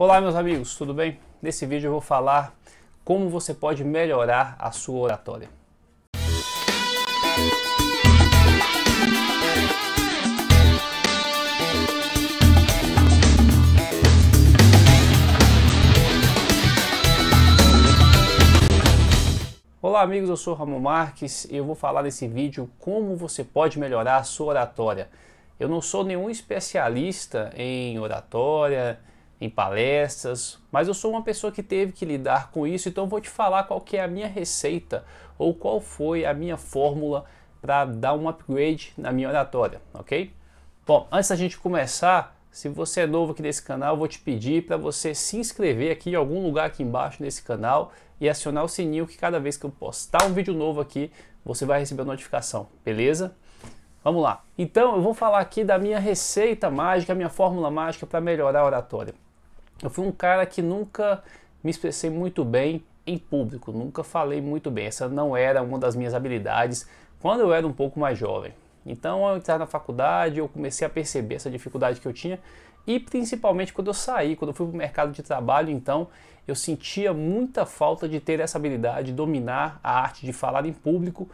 Olá meus amigos, tudo bem? Nesse vídeo eu vou falar como você pode melhorar a sua oratória. Olá amigos, eu sou Ramon Marques e eu vou falar nesse vídeo como você pode melhorar a sua oratória. Eu não sou nenhum especialista em oratória, em palestras, mas eu sou uma pessoa que teve que lidar com isso, então eu vou te falar qual que é a minha receita ou qual foi a minha fórmula para dar um upgrade na minha oratória, ok? Bom, antes da gente começar, se você é novo aqui nesse canal, eu vou te pedir para você se inscrever aqui em algum lugar aqui embaixo nesse canal e acionar o sininho que cada vez que eu postar um vídeo novo aqui, você vai receber a notificação, beleza? Vamos lá. Então eu vou falar aqui da minha receita mágica, a minha fórmula mágica para melhorar a oratória. Eu fui um cara que nunca me expressei muito bem em público, nunca falei muito bem. Essa não era uma das minhas habilidades quando eu era um pouco mais jovem. Então, ao entrar na faculdade, eu comecei a perceber essa dificuldade que eu tinha e principalmente quando eu saí, quando eu fui para o mercado de trabalho, então eu sentia muita falta de ter essa habilidade, de dominar a arte de falar em público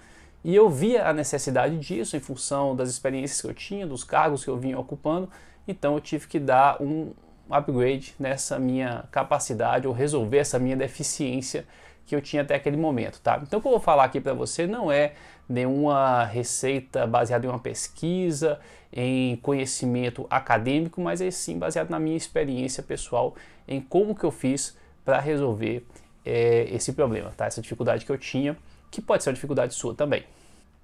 e eu via a necessidade disso em função das experiências que eu tinha, dos cargos que eu vinha ocupando, então eu tive que dar um upgrade nessa minha capacidade ou resolver essa minha deficiência que eu tinha até aquele momento, tá? Então o que eu vou falar aqui para você não é nenhuma receita baseada em uma pesquisa, em conhecimento acadêmico, mas é sim baseado na minha experiência pessoal em como que eu fiz para resolver esse problema, tá? Essa dificuldade que eu tinha, que pode ser uma dificuldade sua também.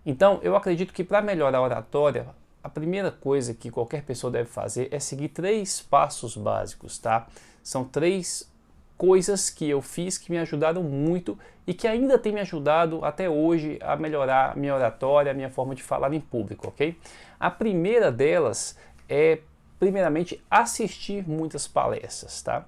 Então eu acredito que para melhorar a oratória, a primeira coisa que qualquer pessoa deve fazer é seguir 3 passos básicos, tá? São 3 coisas que eu fiz que me ajudaram muito e que ainda tem me ajudado até hoje a melhorar a minha oratória, a minha forma de falar em público, ok? A primeira delas é, primeiramente, assistir muitas palestras, tá?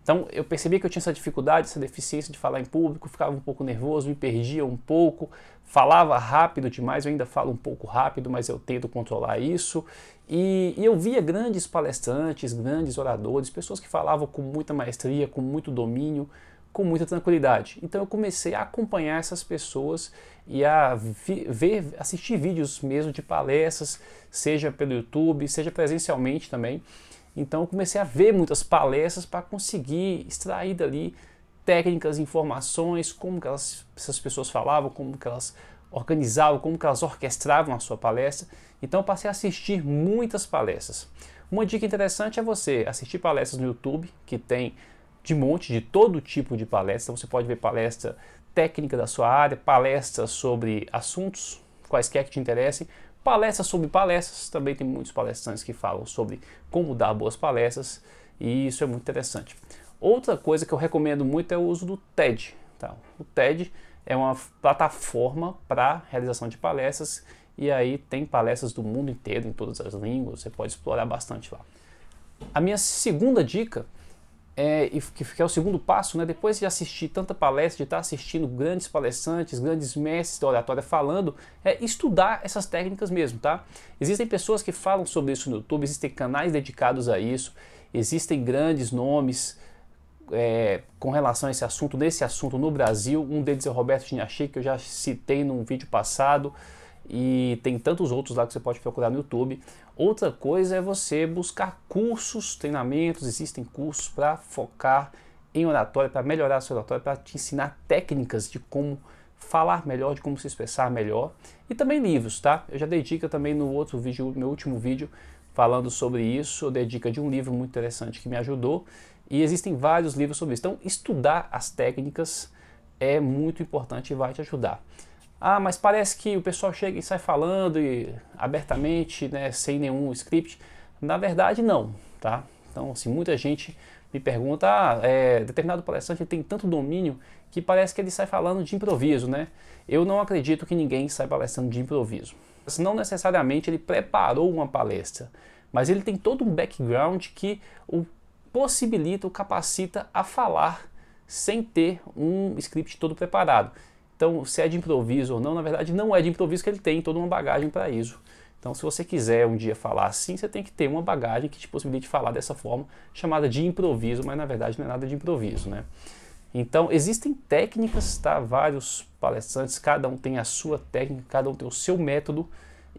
Então eu percebi que eu tinha essa dificuldade, essa deficiência de falar em público, ficava um pouco nervoso, me perdia um pouco, falava rápido demais, eu ainda falo um pouco rápido, mas eu tento controlar isso. E eu via grandes palestrantes, grandes oradores, pessoas que falavam com muita maestria, com muito domínio, com muita tranquilidade. Então eu comecei a acompanhar essas pessoas e a assistir vídeos mesmo de palestras, seja pelo YouTube, seja presencialmente também. Então eu comecei a ver muitas palestras para conseguir extrair dali técnicas, informações, como que essas pessoas falavam, como que elas organizavam, como que elas orquestravam a sua palestra. Então eu passei a assistir muitas palestras. Uma dica interessante é você assistir palestras no YouTube, que tem de monte, de todo tipo de palestra. Então você pode ver palestra técnica da sua área, palestras sobre assuntos quaisquer que te interessem, palestras sobre palestras, também tem muitos palestrantes que falam sobre como dar boas palestras e isso é muito interessante. Outra coisa que eu recomendo muito é o uso do TED. Tá? O TED é uma plataforma para realização de palestras e aí tem palestras do mundo inteiro, em todas as línguas, você pode explorar bastante lá. A minha segunda dica que é o segundo passo, né? Depois de assistir tanta palestra, de estar assistindo grandes palestrantes, grandes mestres da oratória falando, é estudar essas técnicas mesmo, tá? Existem pessoas que falam sobre isso no YouTube, existem canais dedicados a isso, existem grandes nomes com relação a esse assunto, nesse assunto no Brasil. Um deles é o Roberto Chiniachê, que eu já citei num vídeo passado, e tem tantos outros lá que você pode procurar no YouTube. Outra coisa é você buscar cursos, treinamentos, existem cursos para focar em oratória, para melhorar a sua oratória, para te ensinar técnicas de como falar melhor, de como se expressar melhor. E também livros, tá? Eu já dei dica também no outro vídeo, meu último vídeo, falando sobre isso. Eu dei dica de um livro muito interessante que me ajudou e existem vários livros sobre isso. Então estudar as técnicas é muito importante e vai te ajudar. Ah, mas parece que o pessoal chega e sai falando abertamente, né, sem nenhum script. Na verdade, não, tá? Então, assim, muita gente me pergunta, determinado palestrante tem tanto domínio que parece que ele sai falando de improviso, né? Eu não acredito que ninguém sai palestrando de improviso. Não necessariamente ele preparou uma palestra, mas ele tem todo um background que o possibilita, o capacita a falar sem ter um script todo preparado. Então, se é de improviso ou não, na verdade não é de improviso, que ele tem toda uma bagagem para isso. Então, se você quiser um dia falar assim, você tem que ter uma bagagem que te possibilite falar dessa forma, chamada de improviso, mas na verdade não é nada de improviso, né? Então, existem técnicas, tá? Vários palestrantes, cada um tem a sua técnica, cada um tem o seu método,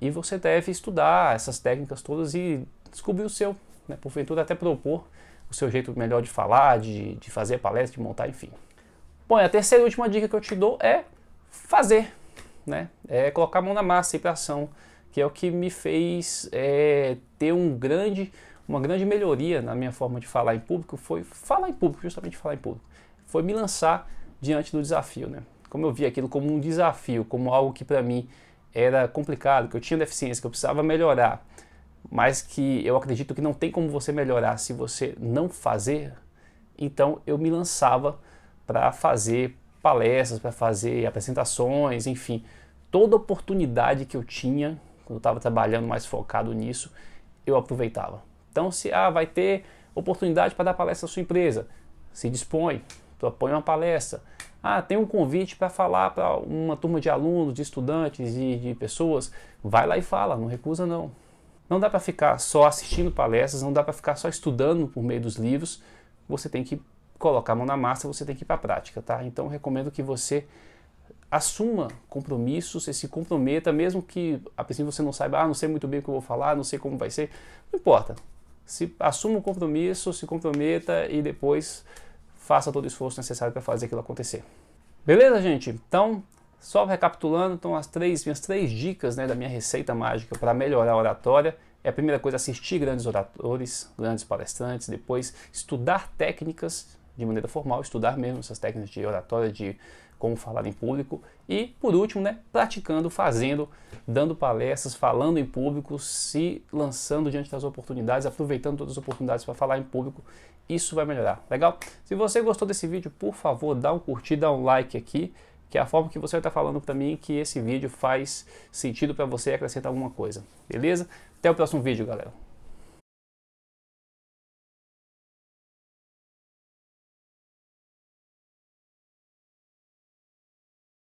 e você deve estudar essas técnicas todas e descobrir o seu, né? Porventura até propor o seu jeito melhor de falar, de fazer a palestra, de montar, enfim. Bom, e a terceira e última dica que eu te dou é fazer, né? É colocar a mão na massa e ir para ação, que é o que me fez ter uma grande melhoria na minha forma de falar em público, foi falar em público, justamente falar em público. Foi me lançar diante do desafio, né? Como eu vi aquilo como um desafio, como algo que para mim era complicado, que eu tinha deficiência, que eu precisava melhorar, mas que eu acredito que não tem como você melhorar se você não fazer, então eu me lançava para fazer palestras, para fazer apresentações, enfim, toda oportunidade que eu tinha, quando eu estava trabalhando mais focado nisso, eu aproveitava. Então, se vai ter oportunidade para dar palestra na sua empresa, se dispõe, propõe uma palestra. Tem um convite para falar para uma turma de alunos, de estudantes e de pessoas, vai lá e fala, não recusa não. Não dá para ficar só assistindo palestras, não dá para ficar só estudando por meio dos livros, você tem que colocar a mão na massa, você tem que ir para a prática, tá? Então, eu recomendo que você assuma compromissos e se comprometa, mesmo que a princípio você não saiba, não sei muito bem o que eu vou falar, não sei como vai ser, não importa. Assuma um compromisso, se comprometa e depois faça todo o esforço necessário para fazer aquilo acontecer. Beleza, gente? Então, só recapitulando, então minhas três dicas, né, da minha receita mágica para melhorar a oratória. É a primeira coisa, assistir grandes oradores, grandes palestrantes, depois estudar técnicas de maneira formal, estudar mesmo essas técnicas de oratória, de como falar em público, e por último, né, praticando, fazendo, dando palestras, falando em público, se lançando diante das oportunidades, aproveitando todas as oportunidades para falar em público. Isso vai melhorar, legal? Se você gostou desse vídeo, por favor, dá um curtir, dá um like aqui, que é a forma que você vai estar falando para mim que esse vídeo faz sentido para você e acrescentar alguma coisa, beleza? Até o próximo vídeo, galera.